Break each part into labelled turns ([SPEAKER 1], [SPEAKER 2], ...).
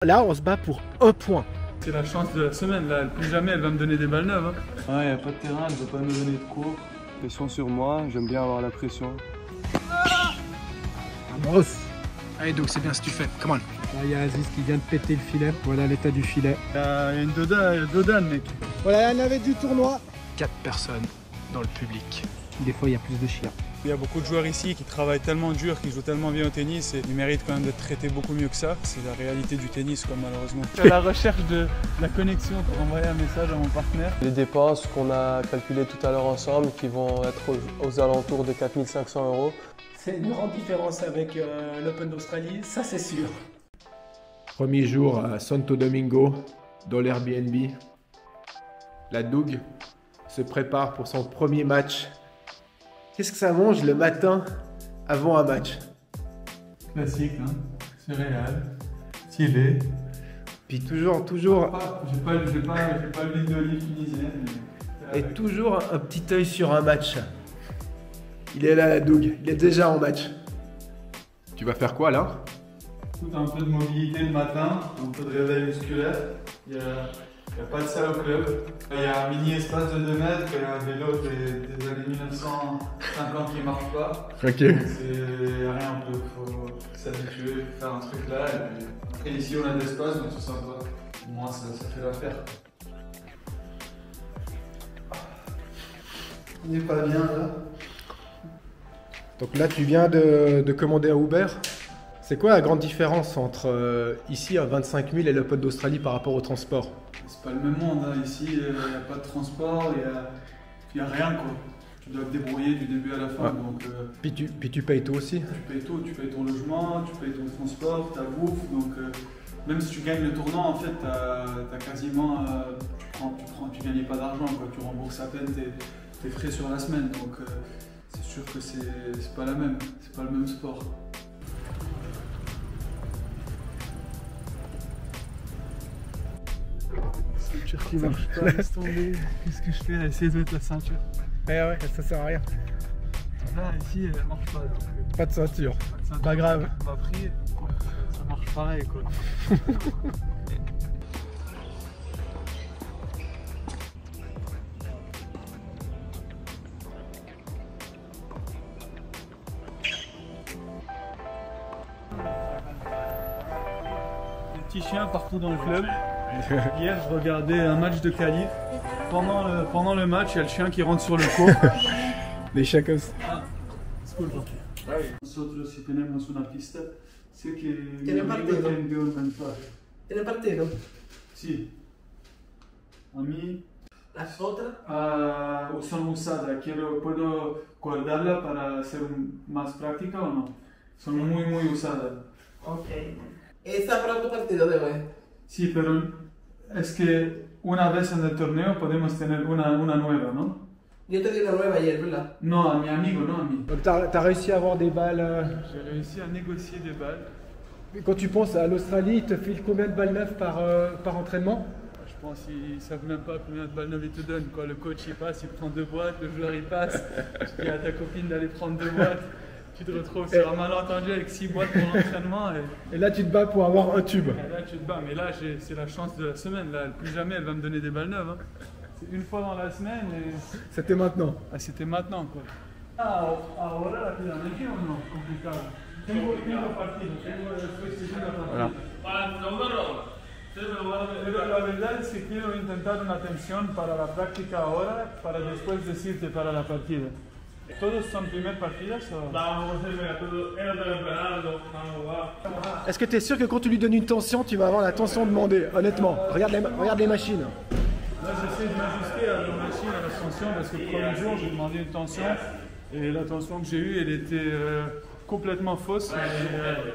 [SPEAKER 1] Là, on se bat pour un point.
[SPEAKER 2] C'est la chance de la semaine, là. Plus jamais elle va me donner des balles neuves. Hein. Ouais, y a pas de terrain, elle va pas me donner de cours.
[SPEAKER 3] Pression sur moi, j'aime bien avoir la pression.
[SPEAKER 1] Vamos. Allez, donc c'est bien ce que tu fais. Come on. Là, il y a Aziz qui vient de péter le filet. Voilà l'état du filet.
[SPEAKER 2] Il y a une dodane, mec.
[SPEAKER 1] Voilà la navette du tournoi. 4 personnes dans le public. Des fois, il y a plus de chiens.
[SPEAKER 2] Il y a beaucoup de joueurs ici qui travaillent tellement dur, qui jouent tellement bien au tennis et ils méritent quand même d'être traités beaucoup mieux que ça. C'est la réalité du tennis, quoi, malheureusement. Je suis à la recherche de la connexion pour envoyer un message à mon partenaire.
[SPEAKER 3] Les dépenses qu'on a calculées tout à l'heure ensemble, qui vont être aux alentours de 4 500 €.
[SPEAKER 4] C'est une grande différence avec l'Open d'Australie, ça c'est sûr.
[SPEAKER 1] Premier jour à Santo Domingo, dans l'Airbnb. La Doug se prépare pour son premier match. Qu'est-ce que ça mange le matin avant un match?
[SPEAKER 2] Classique, hein. Céréales, stylé.
[SPEAKER 1] Puis toujours.
[SPEAKER 2] J'ai pas l'huile d'olive tunisienne.
[SPEAKER 1] Et toujours un petit œil sur un match. Il est là la Doug, il est déjà en match. Tu vas faire quoi là?
[SPEAKER 2] Tout un peu de mobilité le matin, un peu de réveil musculaire. Il n'y a pas de salle au club. Il y a un mini espace de 2 mètres, il y a un vélo des années 1950 qui ne marche pas.
[SPEAKER 1] Ok.
[SPEAKER 2] C'est rien, il faut s'habituer, faire un truc là. Et puis, après ici on a de l'espace, mais c'est sympa. Au moins ça fait l'affaire. On n'est pas bien là.
[SPEAKER 1] Donc là tu viens de commander un Uber. C'est quoi la grande différence entre ici à 25 000 et l'Open d'Australie par rapport au transport?
[SPEAKER 2] C'est pas le même monde, hein. Ici il n'y a pas de transport, il n'y a rien quoi. Tu dois te débrouiller du début à la fin.
[SPEAKER 1] Ouais.
[SPEAKER 2] Donc,
[SPEAKER 1] Puis tu payes tout aussi.
[SPEAKER 2] tu payes tout, tu payes ton logement, tu payes ton transport, ta bouffe. Donc même si tu gagnes le tournant, en fait, t'as quasiment, tu gagnes pas d'argent, quoi. Tu rembourses à peine tes frais sur la semaine. Donc c'est sûr que c'est pas la même, c'est pas le même sport. Ceinture qui marche pas, laisse tomber. Qu'est-ce que je fais? Essayer de mettre la ceinture.
[SPEAKER 1] Ouais, ça sert à rien.
[SPEAKER 2] Là, ici, elle marche pas. Donc,
[SPEAKER 1] Pas de ceinture.
[SPEAKER 2] ceinture,
[SPEAKER 1] Pas grave.
[SPEAKER 2] Pas pris, ça marche pareil quoi. Des petits chiens partout dans le club. Hier, je regardais un match de qualif. Pendant le match, il y a le chien qui rentre sur le court.
[SPEAKER 1] Les chiens comme ça.
[SPEAKER 2] Disculpa. Nosotros si tenemos una pista, sé que
[SPEAKER 4] ¿Tiene
[SPEAKER 2] mi amigo
[SPEAKER 4] partido?
[SPEAKER 2] te envió un mensaje.
[SPEAKER 4] ¿Tiene partido?
[SPEAKER 2] Sí. A mí
[SPEAKER 4] ¿Las otras?
[SPEAKER 2] son usadas. ¿Puedo guardarla para hacer más práctica o no? Son muy usadas.
[SPEAKER 4] Ok. ¿Esa para tu partido de hoy?
[SPEAKER 2] Sí, pero es que una vez en el torneo podemos tener una nueva, ¿no?
[SPEAKER 4] Yo te di una nueva ayer, ¿verdad?
[SPEAKER 2] No, a mi amigo, no a mí.
[SPEAKER 1] Donc t'as réussi à avoir des balles.
[SPEAKER 2] J'ai réussi à négocier des balles.
[SPEAKER 1] Quand tu penses à l'Australie, ils te filent combien de balles neuves par entraînement?
[SPEAKER 2] Je pense qu'ils ne savent même pas combien de balles neuves ils te donnent. Quand le coach il passe, il prend 2 boîtes, le joueur il passe, tu dis à ta copine d'aller prendre 2 boîtes, tu te retrouves sur un malentendu avec 6 boîtes pour l'entraînement
[SPEAKER 1] Et là tu te bats pour avoir un tube.
[SPEAKER 2] et là tu te bats. Mais là c'est la chance de la semaine, là. Plus jamais elle va me donner des balles neuves. Hein. C'est une fois dans la semaine et
[SPEAKER 1] C'était maintenant.
[SPEAKER 2] c'était maintenant quoi. Ahora rápidamente o no? Complicado. Tengo partido, después segunda partida. Pero la verdad es que quiero intentar una tensión para la práctica ahora, para después decirte para la partida. ¿Todos son primer partidas o...?
[SPEAKER 1] Est-ce que tu es sûr que quand tu lui donnes une tension, tu vas avoir la tension demandée? Honnêtement, regarde les machines.
[SPEAKER 2] Là, j'essaie de m'ajuster à la machine, à la tension, parce que le premier jour, j'ai demandé une tension, et la tension que j'ai eue, elle était complètement fausse.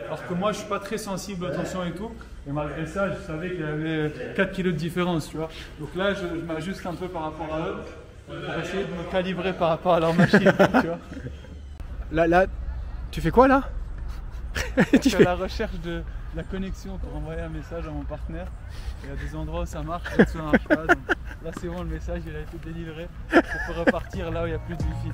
[SPEAKER 2] Alors que moi, je suis pas très sensible aux tensions et tout, et malgré ça, je savais qu'il y avait 4 kilos de différence, tu vois. Donc là, je m'ajuste un peu par rapport à eux, pour essayer de me calibrer par rapport à leur machine, tu vois.
[SPEAKER 1] Là, tu fais quoi là?
[SPEAKER 2] Je suis à la recherche de la connexion pour envoyer un message à mon partenaire. Il y a des endroits où ça marche, d'autres où ça marche pas. Donc là c'est bon, le message il a été délivré. On peut repartir là où il n'y a plus de wifi.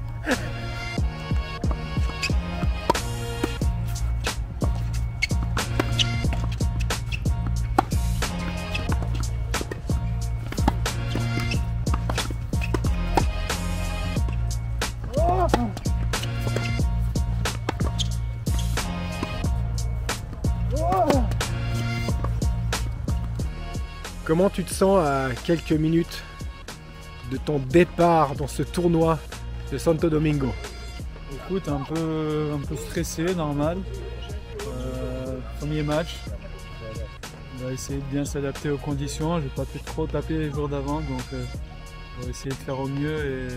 [SPEAKER 1] Comment tu te sens à quelques minutes de ton départ dans ce tournoi de Santo Domingo?
[SPEAKER 2] Écoute, un peu stressé, normal. Premier match. On va essayer de bien s'adapter aux conditions. Je n'ai pas pu trop taper les jours d'avant, donc on va essayer de faire au mieux et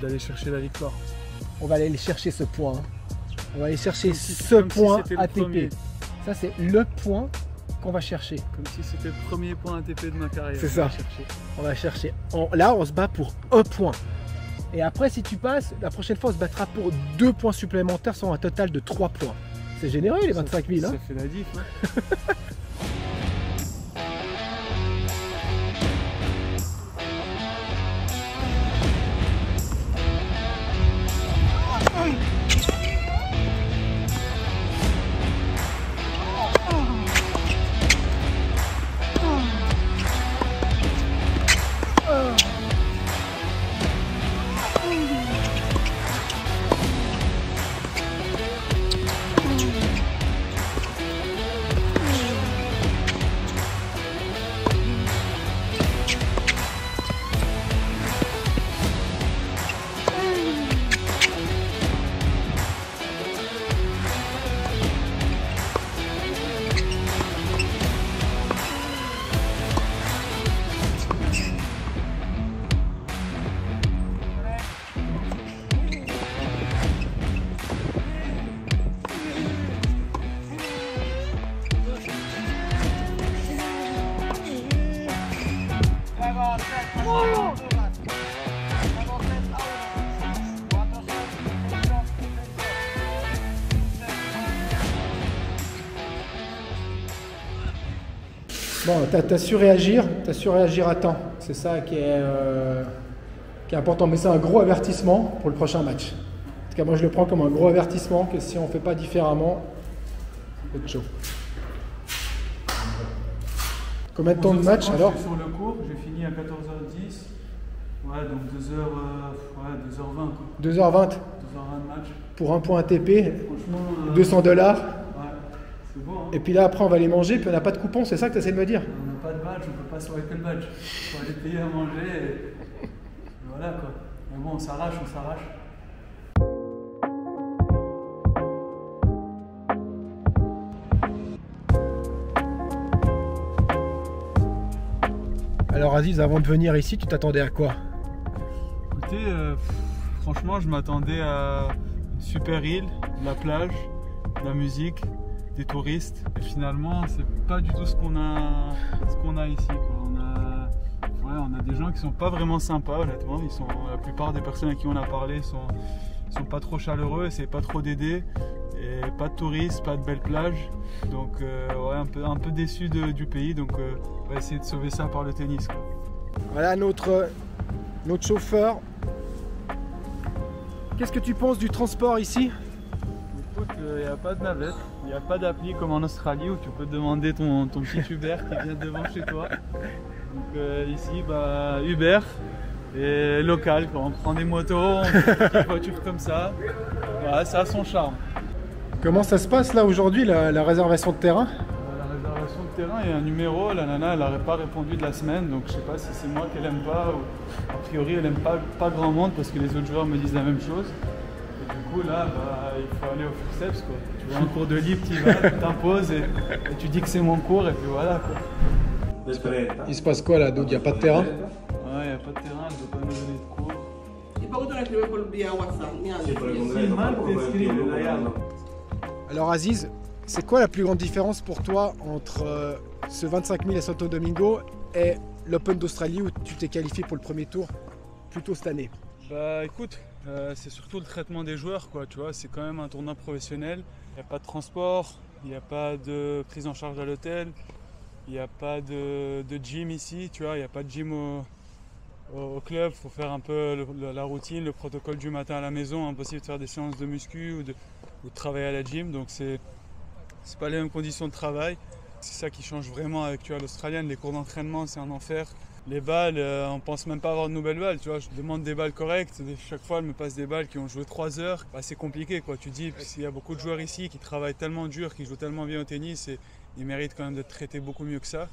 [SPEAKER 2] d'aller chercher la victoire.
[SPEAKER 4] On va aller chercher ce point. On va aller chercher
[SPEAKER 2] Comme
[SPEAKER 4] point
[SPEAKER 2] si c'était le
[SPEAKER 4] ATP.
[SPEAKER 2] premier.
[SPEAKER 4] Ça, c'est le point qu'on va chercher.
[SPEAKER 2] Comme si c'était le premier point ATP de ma carrière.
[SPEAKER 4] C'est ça. On va chercher. Là, on se bat pour un point. Et après, si tu passes, la prochaine fois, on se battra pour 2 points supplémentaires sur un total de 3 points. C'est généreux, les 25 000.
[SPEAKER 2] Ça
[SPEAKER 4] Hein.
[SPEAKER 2] fait la diff. Hein.
[SPEAKER 4] Bon, t'as su réagir à temps. C'est ça qui est important. Mais c'est un gros avertissement pour le prochain match. En tout cas, moi, je le prends comme un gros avertissement que si on ne fait pas différemment, ça va être chaud. Combien de temps de match alors?
[SPEAKER 2] Je suis sur le cours, j'ai fini à 14h10. Ouais, donc 2h20 quoi.
[SPEAKER 4] 2h20
[SPEAKER 2] 2h20 de match.
[SPEAKER 4] pour un point ATP,
[SPEAKER 2] Franchement,
[SPEAKER 4] $200.
[SPEAKER 2] ouais, c'est beau hein.
[SPEAKER 4] Et puis là, après, on va les manger, puis on n'a pas de coupon, c'est ça que tu essaies de me dire?
[SPEAKER 2] On n'a pas de badge, on peut pas swiper le badge. Il faut aller payer à manger et voilà quoi. Mais bon, on s'arrache.
[SPEAKER 4] Alors Aziz, avant de venir ici, tu t'attendais à quoi?
[SPEAKER 2] Écoutez, franchement, je m'attendais à une super île, de la plage, de la musique, des touristes. Et finalement, c'est pas du tout ce qu'on a ici, quoi. On a des gens qui sont pas vraiment sympas, honnêtement. La plupart des personnes à qui on a parlé sont pas trop chaleureux, essayent pas trop d'aider. Et pas de touristes, pas de belles plages. Donc ouais, un peu déçu du pays. Donc on va essayer de sauver ça par le tennis, quoi.
[SPEAKER 4] Voilà notre chauffeur. Qu'est-ce que tu penses du transport ici?
[SPEAKER 2] Écoute, il n'y a pas de navette, il n'y a pas d'appli comme en Australie où tu peux demander ton petit Uber qui vient devant chez toi. Donc ici, bah, Uber et local, quoi. On prend des motos, on prend des voitures comme ça. Voilà, ça a son charme.
[SPEAKER 4] Comment ça se passe là aujourd'hui, la réservation de terrain?
[SPEAKER 2] La réservation de terrain, il y a un numéro, la nana elle n'aurait pas répondu de la semaine, donc je sais pas si c'est moi qu'elle aime pas ou a priori elle aime pas grand monde parce que les autres joueurs me disent la même chose. Et du coup là, bah, il faut aller au forceps quoi. Tu vois un cours de libre, tu y vas, tu t'imposes et tu dis que c'est mon cours et puis voilà quoi.
[SPEAKER 4] Il se passe quoi là? Donc il n'y a pas de terrain?
[SPEAKER 2] Ouais, il n'y a pas de terrain, elle ne veut pas nous donner de cours.
[SPEAKER 4] Alors Aziz, c'est quoi la plus grande différence pour toi entre ce 25 000 à Santo Domingo et l'Open d'Australie où tu t'es qualifié pour le premier tour plus tôt cette année?
[SPEAKER 2] Bah écoute, c'est surtout le traitement des joueurs quoi, tu vois, c'est quand même un tournoi professionnel. Il n'y a pas de transport, il n'y a pas de prise en charge à l'hôtel, il n'y a pas de gym ici, tu vois, il n'y a pas de gym au club, il faut faire un peu la routine, le protocole du matin à la maison, impossible de faire des séances de muscu ou de travailler à la gym, donc c'est pas les mêmes conditions de travail. C'est ça qui change vraiment avec l'australienne, les cours d'entraînement c'est un enfer. Les balles, on pense même pas avoir de nouvelles balles, tu vois, je demande des balles correctes, chaque fois elle me passe des balles qui ont joué 3 heures, bah, c'est compliqué quoi, tu dis, s'il y a beaucoup de joueurs ici qui travaillent tellement dur, qui jouent tellement bien au tennis, et ils méritent quand même d'être traités beaucoup mieux que ça.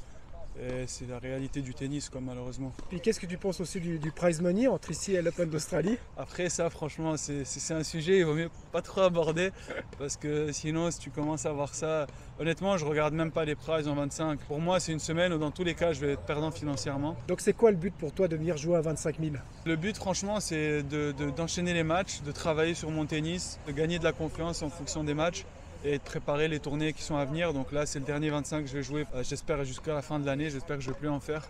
[SPEAKER 2] Et c'est la réalité du tennis, quoi, malheureusement.
[SPEAKER 4] Puis qu'est-ce que tu penses aussi du prize money entre ici et l'Open d'Australie?
[SPEAKER 2] Après ça, franchement, c'est un sujet, il vaut mieux pas trop aborder, parce que sinon, si tu commences à voir ça, honnêtement, je regarde même pas les prizes en 25. Pour moi, c'est une semaine où dans tous les cas, je vais être perdant financièrement.
[SPEAKER 4] Donc c'est quoi le but pour toi de venir jouer à 25 000?
[SPEAKER 2] Le but, franchement, c'est d'enchaîner les matchs, de travailler sur mon tennis, de gagner de la confiance en fonction des matchs et de préparer les tournées qui sont à venir. Donc là, c'est le dernier 25 que je vais jouer, j'espère jusqu'à la fin de l'année, j'espère que je ne vais plus en faire.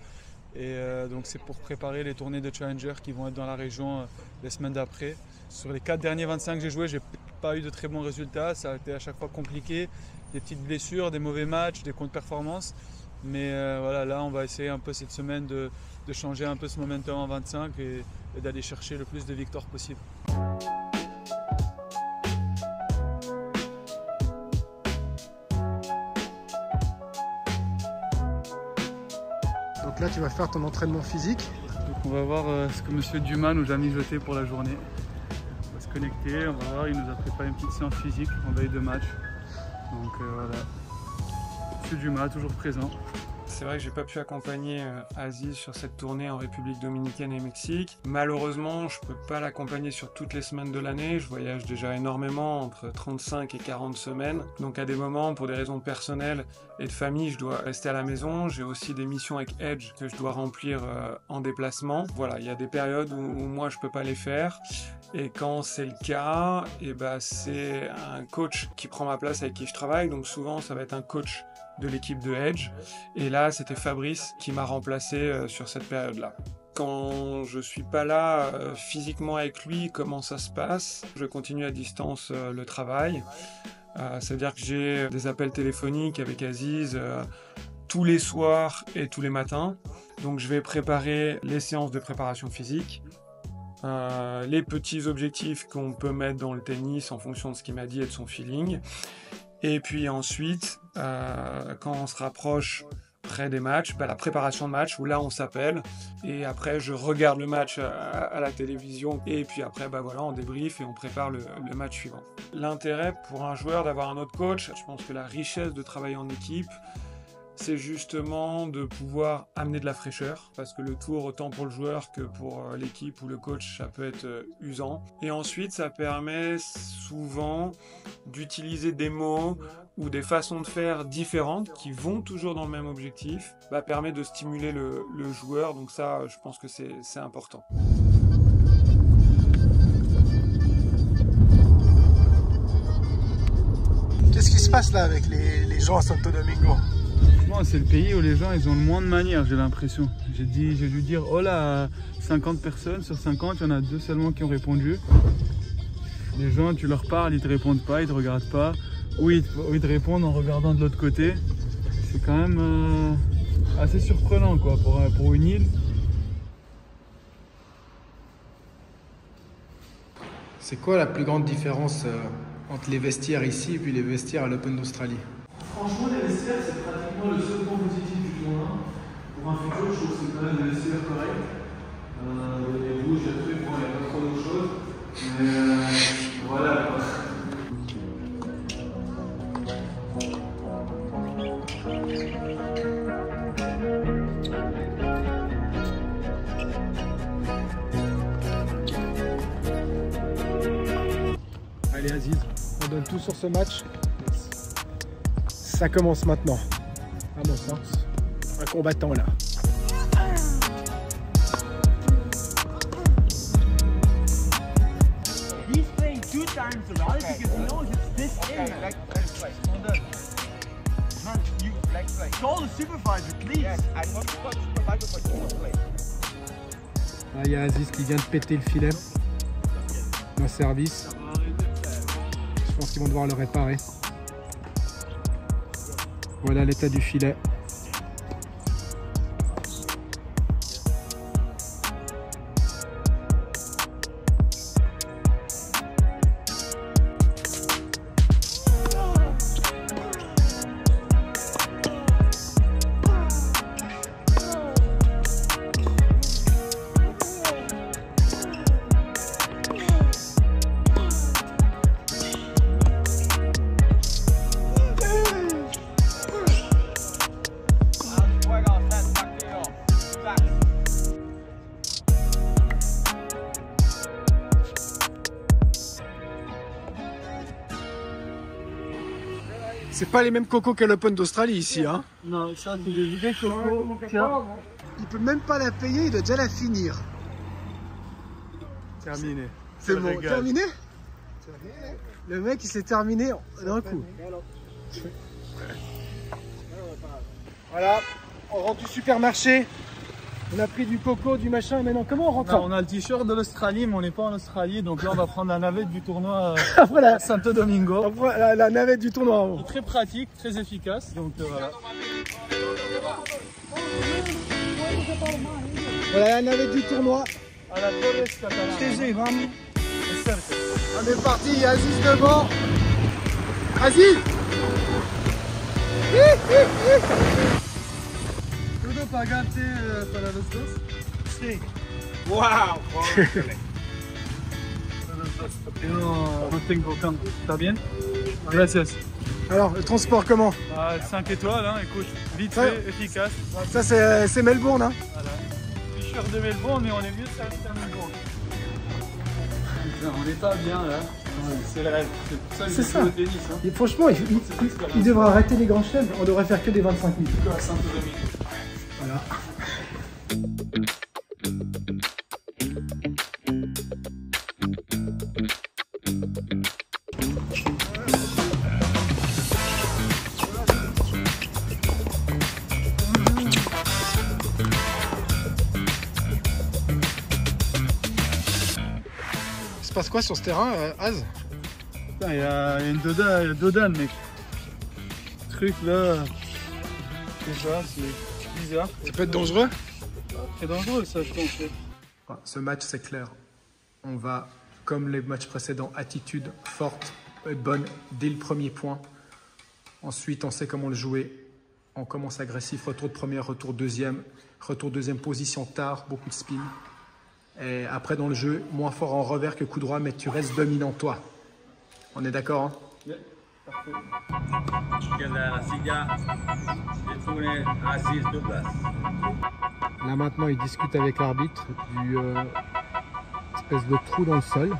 [SPEAKER 2] Et donc c'est pour préparer les tournées de Challenger qui vont être dans la région les semaines d'après. Sur les 4 derniers 25 que j'ai joués, j'ai pas eu de très bons résultats, ça a été à chaque fois compliqué, des petites blessures, des mauvais matchs, des contre-performances. Mais voilà, là on va essayer un peu cette semaine de changer un peu ce momentum en 25 et d'aller chercher le plus de victoires possible.
[SPEAKER 4] Donc là tu vas faire ton entraînement physique.
[SPEAKER 2] Donc on va voir ce que M. Dumas nous a mijoté pour la journée. On va se connecter, on va voir, il nous a préparé une petite séance physique en veille de match. Donc voilà, M. Dumas toujours présent.
[SPEAKER 5] C'est vrai que j'ai pas pu accompagner Aziz sur cette tournée en République Dominicaine et Mexique. Malheureusement, je peux pas l'accompagner sur toutes les semaines de l'année. Je voyage déjà énormément, entre 35 et 40 semaines. Donc à des moments, pour des raisons personnelles et de famille, je dois rester à la maison. J'ai aussi des missions avec Edge que je dois remplir en déplacement. Voilà, il y a des périodes où moi je peux pas les faire. Et quand c'est le cas, et c'est un coach qui prend ma place avec qui je travaille. Donc souvent, ça va être un coach de l'équipe de Edge. Et là, c'était Fabrice qui m'a remplacé sur cette période-là. Quand je suis pas là physiquement avec lui, comment ça se passe? Je continue à distance le travail. Ça veut dire que j'ai des appels téléphoniques avec Aziz tous les soirs et tous les matins. Donc je vais préparer les séances de préparation physique. Les petits objectifs qu'on peut mettre dans le tennis en fonction de ce qu'il m'a dit et de son feeling. Et puis ensuite, quand on se rapproche près des matchs, la préparation de match, où là on s'appelle, et après je regarde le match à la télévision, et puis après voilà, on débrief et on prépare le match suivant. L'intérêt pour un joueur d'avoir un autre coach, je pense que la richesse de travailler en équipe, c'est justement de pouvoir amener de la fraîcheur, parce que le tour, autant pour le joueur que pour l'équipe ou le coach, ça peut être usant. Et ensuite, ça permet souvent d'utiliser des mots ou des façons de faire différentes qui vont toujours dans le même objectif, permet de stimuler le joueur, donc ça, je pense que c'est important.
[SPEAKER 4] Qu'est-ce qui se passe là avec les gens à Santo Domingo?
[SPEAKER 2] C'est le pays où les gens ils ont le moins de manières, j'ai l'impression. J'ai dû dire oh là, 50 personnes, sur 50, il y en a 2 seulement qui ont répondu. Les gens, tu leur parles, ils te répondent pas, ils te regardent pas, ou ils te répondent en regardant de l'autre côté. C'est quand même assez surprenant quoi pour une île.
[SPEAKER 4] C'est quoi la plus grande différence entre les vestiaires ici et puis les vestiaires à l'Open d'Australie?
[SPEAKER 2] Franchement, les vestiaires, c'est pratiquement le seul point positif du tournoi. Pour un futur, je trouve que c'est quand même des vestiaires corrects. Les bouges, les trucs, il n'y a pas trop d'autres choses. Mais voilà.
[SPEAKER 4] Allez Aziz, on donne tout sur ce match. Ça commence maintenant, à mon sens. Un combattant là.
[SPEAKER 6] He's playing 2 times around because he knows it's this in. Man, you call the supervisor, please.
[SPEAKER 4] Là, il y a Aziz qui vient de péter le filet. Un service. Je pense qu'ils vont devoir le réparer. Voilà l'état du filet. C'est pas les mêmes cocos qu'à l'Open d'Australie ici, hein.
[SPEAKER 2] Non, ça c'est des vrais cocos. Tiens.
[SPEAKER 4] Il peut même pas la payer, il doit déjà la finir.
[SPEAKER 2] Terminé.
[SPEAKER 4] C'est bon, terminé? Le mec il s'est terminé d'un coup. Voilà, on rentre du supermarché. On a pris du coco, du machin, et maintenant comment on rentre?
[SPEAKER 2] On a le t-shirt de l'Australie, mais on n'est pas en Australie, donc là on va prendre la navette du tournoi
[SPEAKER 4] Voilà.
[SPEAKER 2] à Santo Domingo.
[SPEAKER 4] La navette du tournoi.
[SPEAKER 2] Très pratique, très efficace, donc voilà.
[SPEAKER 4] Voilà la navette du tournoi.
[SPEAKER 2] À la Torres Catalana.
[SPEAKER 4] On est parti, il y a Aziz devant. Aziz!
[SPEAKER 2] Todo pagante para los dos?
[SPEAKER 6] Sí.
[SPEAKER 2] Wow! No tengo campo. ¿Está bien? Gracias.
[SPEAKER 4] Alors, le transport comment?
[SPEAKER 2] 5 étoiles, hein, écoute, vite
[SPEAKER 4] Ouais.
[SPEAKER 2] fait, efficace.
[SPEAKER 4] Ça c'est Melbourne, hein?
[SPEAKER 2] Voilà. T-shirt de Melbourne, mais on est mieux servi qu'à Melbourne. On n'est pas bien là. C'est le rêve. C'est pour ça que
[SPEAKER 4] C'est
[SPEAKER 2] je
[SPEAKER 4] ça.
[SPEAKER 2] joue au tennis. Hein.
[SPEAKER 4] Et franchement, il devrait arrêter les grands chelems. On devrait faire que des 25 000.
[SPEAKER 2] À Santo Domingo.
[SPEAKER 4] Voilà. Il se passe quoi sur ce terrain, Az?
[SPEAKER 2] Putain, il y a une Dodan, mec. Ce truc là, c'est bizarre.
[SPEAKER 4] Ça peut être dangereux?
[SPEAKER 2] C'est dangereux ça, je pense.
[SPEAKER 4] Ce match, c'est clair. On va, comme les matchs précédents, attitude forte et bonne dès le premier point. Ensuite, on sait comment le jouer. On commence agressif, retour de première, retour deuxième position tard, beaucoup de spin. Et après, dans le jeu, moins fort en revers que coup droit, mais tu restes dominant toi. On est d'accord, hein?
[SPEAKER 7] La silla de Aziz Douglas.
[SPEAKER 4] Là maintenant, il discute avec l'arbitre du espèce de trou dans le sol.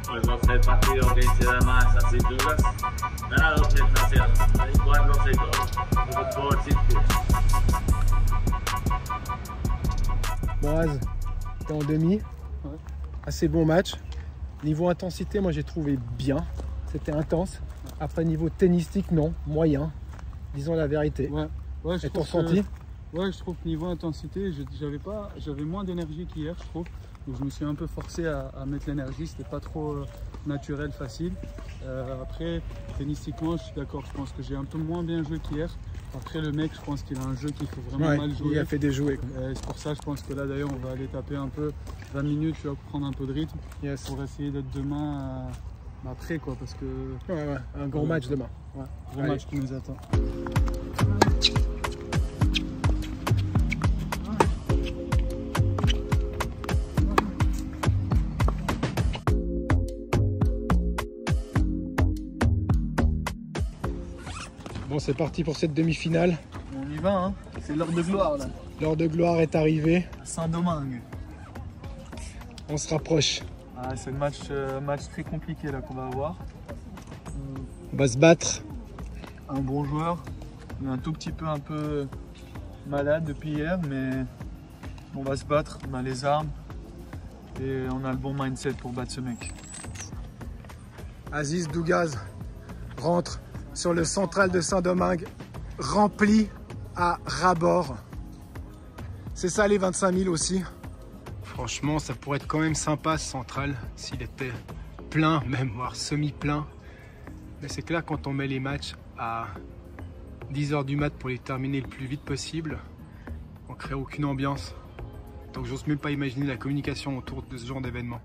[SPEAKER 7] Pues 12 partidos que se da más Aziz Douglas. Gana 12-0. Igual 12 por sitio.
[SPEAKER 4] Bon, Az, t'es en demi.
[SPEAKER 2] Ouais.
[SPEAKER 4] Assez bon match. Niveau intensité, moi j'ai trouvé bien. C'était intense. Après, niveau tennistique, non, moyen. Disons la vérité.
[SPEAKER 2] Ouais,
[SPEAKER 4] Et ton ressenti?
[SPEAKER 2] Ouais, je trouve que niveau intensité, j'avais moins d'énergie qu'hier, je trouve. Donc je me suis un peu forcé à mettre l'énergie, c'était pas trop naturel, facile. Après, tennistiquement, je suis d'accord, je pense que j'ai un peu moins bien joué qu'hier. Après, le mec, je pense qu'il a un jeu qu'il faut vraiment
[SPEAKER 4] Ouais,
[SPEAKER 2] mal jouer.
[SPEAKER 4] il a fait des jouets.
[SPEAKER 2] C'est pour ça, je pense que là, d'ailleurs, on va aller taper un peu 20 minutes, tu vas prendre un peu de rythme
[SPEAKER 4] Yes.
[SPEAKER 2] pour essayer d'être demain après, quoi, parce que
[SPEAKER 4] Ouais, un gros match demain.
[SPEAKER 2] ouais, gros
[SPEAKER 4] Allez.
[SPEAKER 2] match qui nous attend.
[SPEAKER 4] Bon, c'est parti pour cette demi-finale.
[SPEAKER 2] On y va, hein. C'est l'heure de gloire, là.
[SPEAKER 4] L'heure de gloire est arrivée.
[SPEAKER 2] Saint-Domingue.
[SPEAKER 4] On se rapproche.
[SPEAKER 2] Ah, c'est le match très compliqué là qu'on va avoir.
[SPEAKER 4] On va se battre.
[SPEAKER 2] Un bon joueur, mais un tout petit peu un peu malade depuis hier, mais on va se battre, on a les armes et on a le bon mindset pour battre ce mec.
[SPEAKER 4] Aziz Douglas rentre sur le central de Saint-Domingue, rempli à ras-bord. C'est ça les 25 000 aussi. Franchement, ça pourrait être quand même sympa ce central s'il était plein, même voire semi-plein. Mais c'est clair, quand on met les matchs à 10 h du mat pour les terminer le plus vite possible, on crée aucune ambiance. Donc j'ose même pas imaginer la communication autour de ce genre d'événement.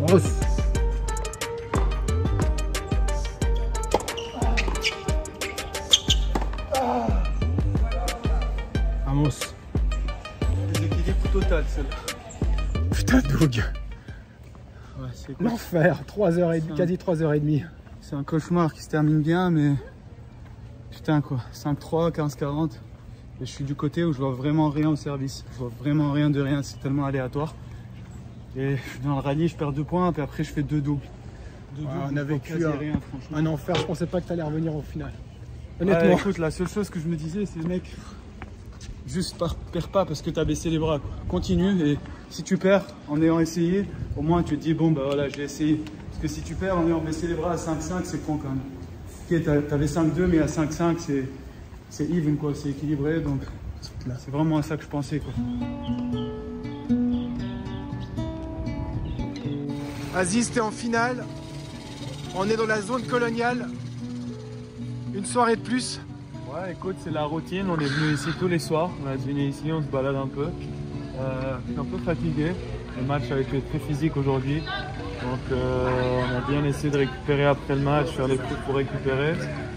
[SPEAKER 4] Vamos. Vamos.
[SPEAKER 2] Déséquilibre total, celle-là.
[SPEAKER 4] Putain, Doug.
[SPEAKER 2] Ouais, c'est
[SPEAKER 4] L'enfer. 3h30, quasi 3h30.
[SPEAKER 2] C'est un cauchemar qui se termine bien, mais putain quoi, 5-3, 15-40. Et je suis du côté où je vois vraiment rien au service. Je vois vraiment rien de rien, c'est tellement aléatoire. Et dans le rallye, je perds 2 points, puis après je fais 2 doubles.
[SPEAKER 4] On a vécu
[SPEAKER 2] rien,
[SPEAKER 4] un enfer, je pensais pas que t'allais revenir au final. Honnêtement.
[SPEAKER 2] Écoute, la seule chose que je me disais, c'est mec, juste perds pas parce que t'as baissé les bras, quoi. Continue, et si tu perds en ayant essayé, au moins tu te dis bon bah voilà, j'ai essayé. Parce que si tu perds en ayant baissé les bras à 5-5, c'est con quand même. Ok, t'avais 5-2, mais à 5-5, c'est even quoi, c'est équilibré, donc c'est vraiment à ça que je pensais quoi.
[SPEAKER 4] Aziz, t'es en finale. On est dans la zone coloniale. Une soirée de plus.
[SPEAKER 2] Ouais, écoute, c'est la routine. On est venu ici tous les soirs. On est venu ici, on se balade un peu. Je suis un peu fatigué. Le match a été très physique aujourd'hui. Donc, on a bien essayé de récupérer après le match, faire les trucs pour récupérer.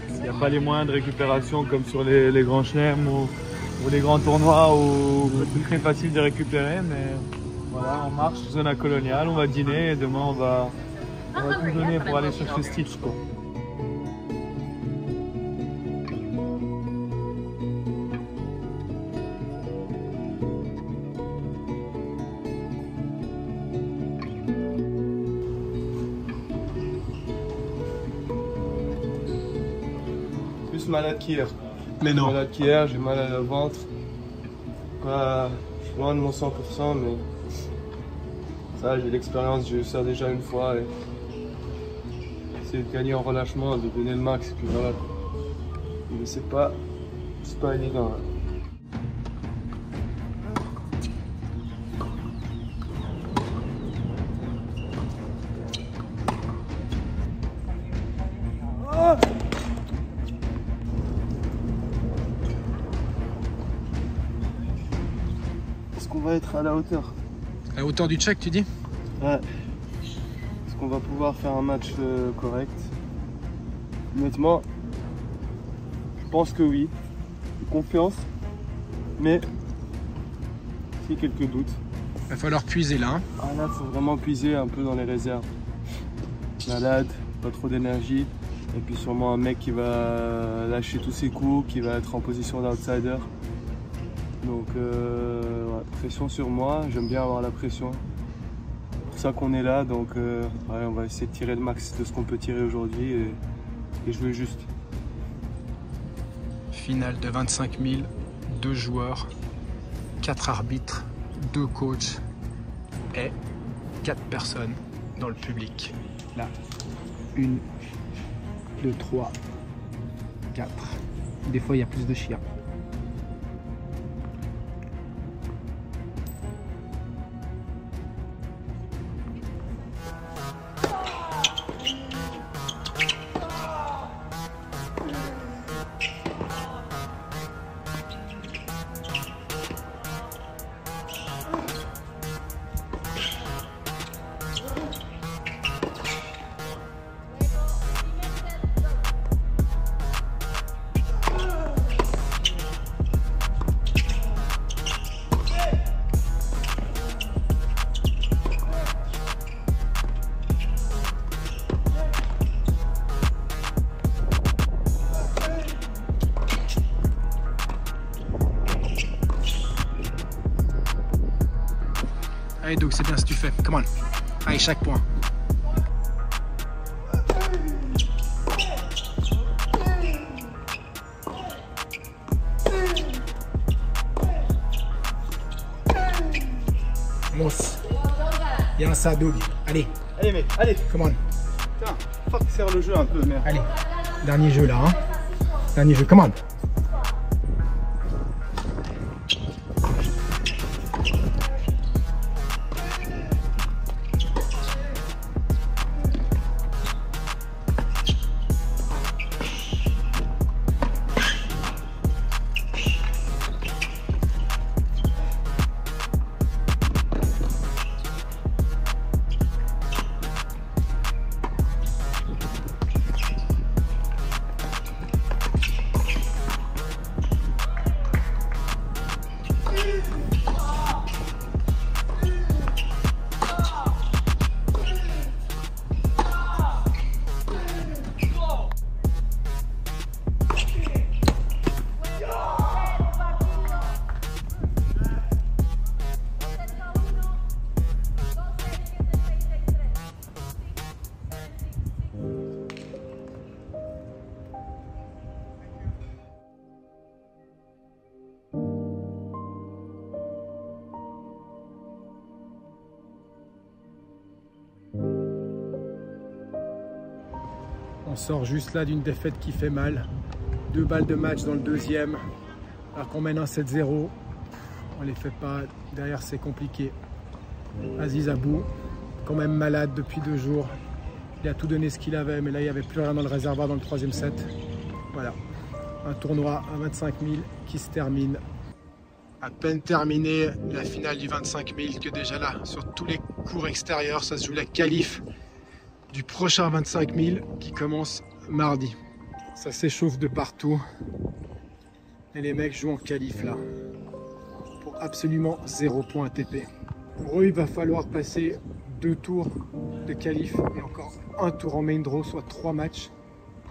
[SPEAKER 2] Il n'y a pas les moyens de récupération comme sur les grands chelems ou les grands tournois où c'est très facile de récupérer. Mais voilà, on marche zone coloniale, on va dîner et demain on va tout donner pour aller chercher Stitch, quoi.
[SPEAKER 3] Plus malade qu'hier.
[SPEAKER 4] Mais non.
[SPEAKER 3] Malade qu'hier, j'ai mal à le ventre. Je suis loin de mon 100%, mais ça, j'ai l'expérience, j'ai eu ça déjà une fois. Et essayer de gagner en relâchement, de donner le max, et puis voilà. Mais c'est pas évident. Là. Est-ce qu'on va être à la hauteur?
[SPEAKER 4] À la hauteur du check, tu dis?
[SPEAKER 3] Ouais. Est-ce qu'on va pouvoir faire un match correct? Honnêtement, je pense que oui. J'ai confiance, mais j'ai quelques doutes.
[SPEAKER 4] Il va falloir puiser là.
[SPEAKER 3] Ah là, il faut vraiment puiser un peu dans les réserves. Malade, pas trop d'énergie. Et puis sûrement un mec qui va lâcher tous ses coups, qui va être en position d'outsider. Donc ouais, pression sur moi, j'aime bien avoir la pression. C'est pour ça qu'on est là, donc ouais, on va essayer de tirer le max de ce qu'on peut tirer aujourd'hui et jouer juste.
[SPEAKER 4] Finale de 25 000, 2 joueurs, 4 arbitres, 2 coachs et 4 personnes dans le public. Là, 1, 2, 3, 4. Des fois, il y a plus de chiens. Allez Doug, c'est bien ce que tu fais. Come on. Allez, chaque point. Vamos. Bien ça, Doug. Allez.
[SPEAKER 2] Allez mec, allez.
[SPEAKER 4] Come on.
[SPEAKER 2] Putain, fuck, serre le jeu un peu, merde.
[SPEAKER 4] Allez. Dernier jeu là. Hein. Dernier jeu. Come on. On sort juste là d'une défaite qui fait mal. 2 balles de match dans le deuxième, alors qu'on mène un 7-0. On les fait pas, derrière c'est compliqué. Aziz Abou, quand même malade depuis 2 jours. Il a tout donné ce qu'il avait, mais là il n'y avait plus rien dans le réservoir dans le 3e set. Voilà, un tournoi à 25 000 qui se termine. À peine terminé la finale du 25 000 que déjà là, sur tous les cours extérieurs, ça se joue la qualif du prochain 25 000 qui commence mardi. Ça s'échauffe de partout. Et les mecs jouent en qualif là. Pour absolument 0 point ATP. Pour eux, il va falloir passer 2 tours de qualif et encore un tour en main draw, soit 3 matchs,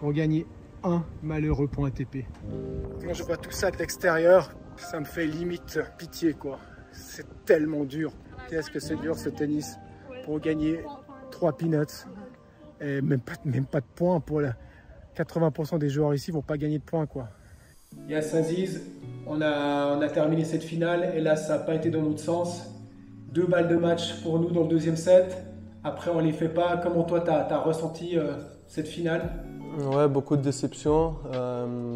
[SPEAKER 4] pour gagner un malheureux point ATP. Quand je vois tout ça de l'extérieur, ça me fait limite pitié quoi. C'est tellement dur. Qu'est-ce que c'est dur ce tennis pour gagner 3 peanuts et même pas de points pour la 80% des joueurs ici vont pas gagner de points quoi. Yes Aziz, on a terminé cette finale et là ça n'a pas été dans notre sens. 2 balles de match pour nous dans le 2e set. Après on les fait pas. Comment toi t'as ressenti cette finale?
[SPEAKER 3] Ouais, beaucoup de déception.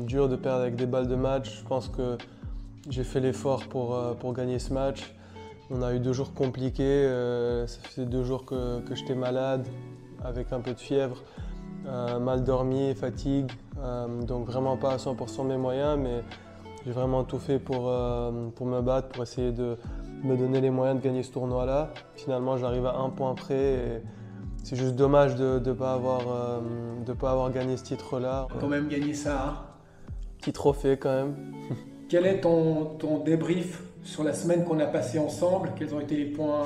[SPEAKER 3] Dur de perdre avec des balles de match. Je pense que j'ai fait l'effort pour gagner ce match. On a eu 2 jours compliqués. Ça faisait 2 jours que j'étais malade, avec un peu de fièvre. Mal dormi, fatigue, donc vraiment pas à 100% mes moyens, mais j'ai vraiment tout fait pour me battre, pour essayer de me donner les moyens de gagner ce tournoi-là. Finalement, j'arrive à 1 point près et c'est juste dommage de ne pas avoir gagné ce titre-là.
[SPEAKER 4] Quand même gagné ça, hein.
[SPEAKER 3] Petit trophée quand même.
[SPEAKER 4] Quel est ton débrief sur la semaine qu'on a passée ensemble? Quels ont été les points,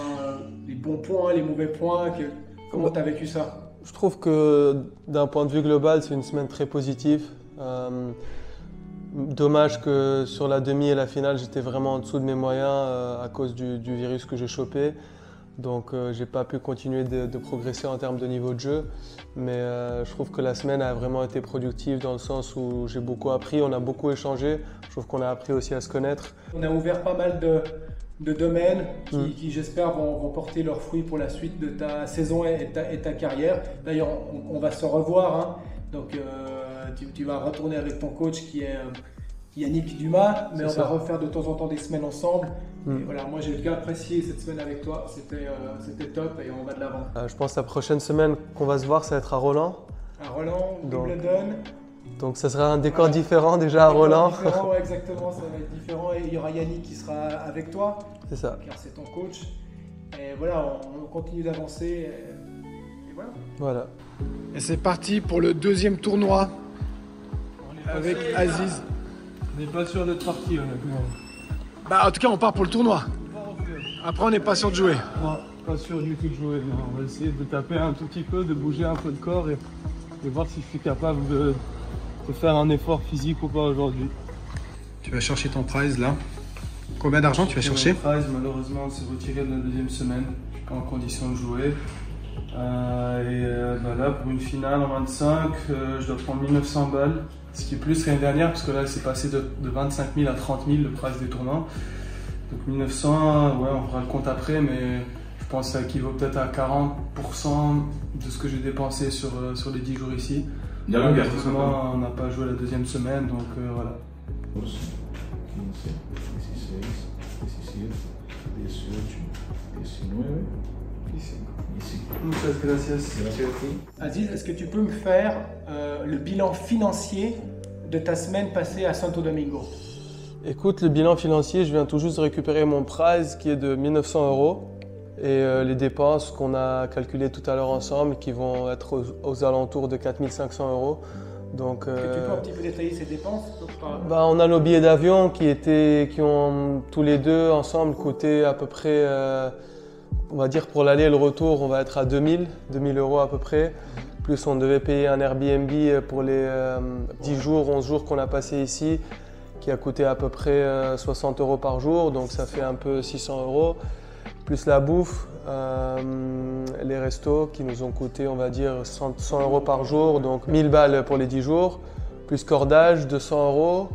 [SPEAKER 4] les bons points, les mauvais points? Comment tu as vécu ça?
[SPEAKER 3] Je trouve que d'un point de vue global, c'est une semaine très positive. Dommage que sur la demi et la finale, j'étais vraiment en dessous de mes moyens à cause du virus que j'ai chopé. Donc j'ai pas pu continuer de progresser en termes de niveau de jeu. Mais je trouve que la semaine a vraiment été productive dans le sens où j'ai beaucoup appris, on a beaucoup échangé. Je trouve qu'on a appris aussi à se connaître.
[SPEAKER 4] On a ouvert pas mal de domaines qui j'espère vont porter leurs fruits pour la suite de ta saison et ta carrière. D'ailleurs, on va se revoir, hein. Donc tu vas retourner avec ton coach qui est Yannick Dumas, mais on va refaire de temps en temps des semaines ensemble. Et voilà, moi j'ai bien apprécié cette semaine avec toi, c'était top et on va de l'avant.
[SPEAKER 3] Je pense que la prochaine semaine qu'on va se voir, ça va être à Roland.
[SPEAKER 4] À Roland, Wimbledon.
[SPEAKER 3] Donc ça sera un décor différent déjà à Roland.
[SPEAKER 4] Différent, ouais, exactement, ça va être différent et il y aura Yannick qui sera avec toi.
[SPEAKER 3] C'est ça.
[SPEAKER 4] Car c'est ton coach. Et voilà, on continue d'avancer et voilà.
[SPEAKER 3] Voilà.
[SPEAKER 4] Et c'est parti pour le 2e tournoi avec Aziz.
[SPEAKER 2] On n'est pas sûr d'être parti honnêtement.
[SPEAKER 4] Bah en tout cas on part pour le tournoi. Après on n'est pas sûr de jouer.
[SPEAKER 2] Non, pas sûr du tout de jouer. Non, on va essayer de taper un tout petit peu, de bouger un peu de corps et voir si je suis capable de faire un effort physique ou pas aujourd'hui.
[SPEAKER 4] Tu vas chercher ton prize là. Combien d'argent tu vas chercher?
[SPEAKER 3] Mon prize malheureusement s'est retiré de la 2e semaine. Je suis pas en condition de jouer. Là pour une finale en 25, je dois prendre 1900 balles. Ce qui est plus l'année dernière parce que là c'est passé de 25 000 à 30 000 le prize des tournois. Donc 1900, ouais on fera le compte après mais je pense que ça équivaut peut-être à 40% de ce que j'ai dépensé sur les 10 jours ici. Malheureusement on n'a pas joué la 2e semaine donc voilà.
[SPEAKER 8] 15, 16, 17, 18, 19, 25.
[SPEAKER 3] Muchas gracias.
[SPEAKER 4] Aziz, est-ce que tu peux me faire le bilan financier de ta semaine passée à Santo Domingo?
[SPEAKER 3] Écoute, le bilan financier, je viens tout juste de récupérer mon prize qui est de 1900 € et les dépenses qu'on a calculées tout à l'heure ensemble qui vont être aux alentours de 4500 €. Donc,
[SPEAKER 4] est-ce que tu peux un petit peu détailler ces dépenses?
[SPEAKER 3] On a nos billets d'avion qui ont tous les deux ensemble coûté à peu près, on va dire pour l'aller et le retour, on va être à 2000 € à peu près. Plus on devait payer un Airbnb pour les 10 jours, 11 jours qu'on a passé ici, qui a coûté à peu près 60 € par jour, donc ça fait un peu 600 €. Plus la bouffe, les restos qui nous ont coûté, on va dire, 100 € par jour, donc 1000 balles pour les 10 jours. Plus cordage, 200 €,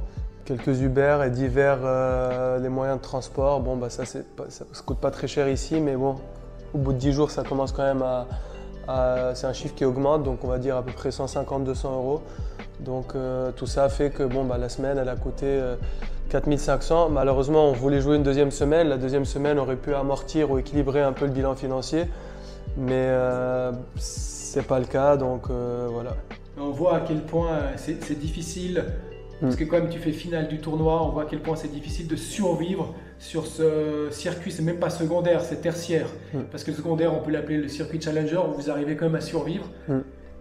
[SPEAKER 3] quelques Uber et divers les moyens de transport. Bon, ça ne coûte pas très cher ici, mais bon, au bout de 10 jours, ça commence quand même à C'est un chiffre qui augmente, donc on va dire à peu près 150-200 euros. Donc tout ça fait que la semaine elle a coûté 4500. Malheureusement on voulait jouer une deuxième semaine. La deuxième semaine aurait pu amortir ou équilibrer un peu le bilan financier. Mais c'est pas le cas, donc voilà.
[SPEAKER 4] On voit à quel point c'est difficile, parce que quand même tu fais finale du tournoi, on voit à quel point c'est difficile de survivre sur ce circuit. C'est même pas secondaire, c'est tertiaire. Parce que le secondaire, on peut l'appeler le circuit challenger, où vous arrivez quand même à survivre.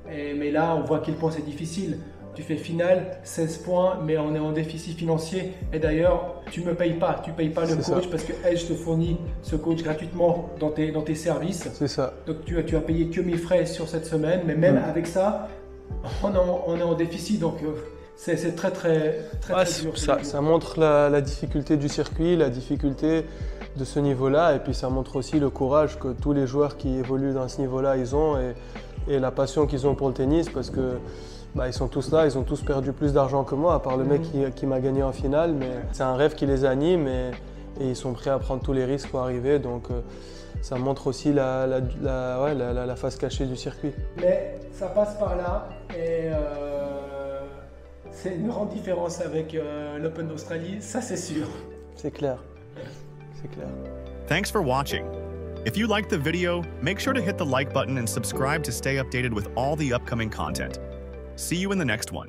[SPEAKER 4] Mais là, on voit à quel point c'est difficile. Tu fais finale, 16 points, mais on est en déficit financier. Et d'ailleurs, tu ne me payes pas. Tu ne payes pas le coach parce que Edge te fournit ce coach gratuitement dans tes services.
[SPEAKER 3] C'est ça.
[SPEAKER 4] Donc tu as payé que mes frais sur cette semaine. Mais même avec ça, on est en déficit. Donc c'est très dur.
[SPEAKER 3] Ça montre la difficulté du circuit, la difficulté de ce niveau-là. Et puis ça montre aussi le courage que tous les joueurs qui évoluent dans ce niveau-là, ils ont. Et la passion qu'ils ont pour le tennis, parce que ils sont tous là, ils ont tous perdu plus d'argent que moi, à part le mec qui m'a gagné en finale. Mais c'est un rêve qui les anime et ils sont prêts à prendre tous les risques pour arriver. Donc ça montre aussi la face cachée du circuit.
[SPEAKER 4] Mais ça passe par là et c'est une grande différence avec l'Open d'Australie, ça c'est sûr.
[SPEAKER 3] C'est clair, c'est clair.
[SPEAKER 9] Thanks for watching. If you liked the video, make sure to hit the like button and subscribe to stay updated with all the upcoming content. See you in the next one.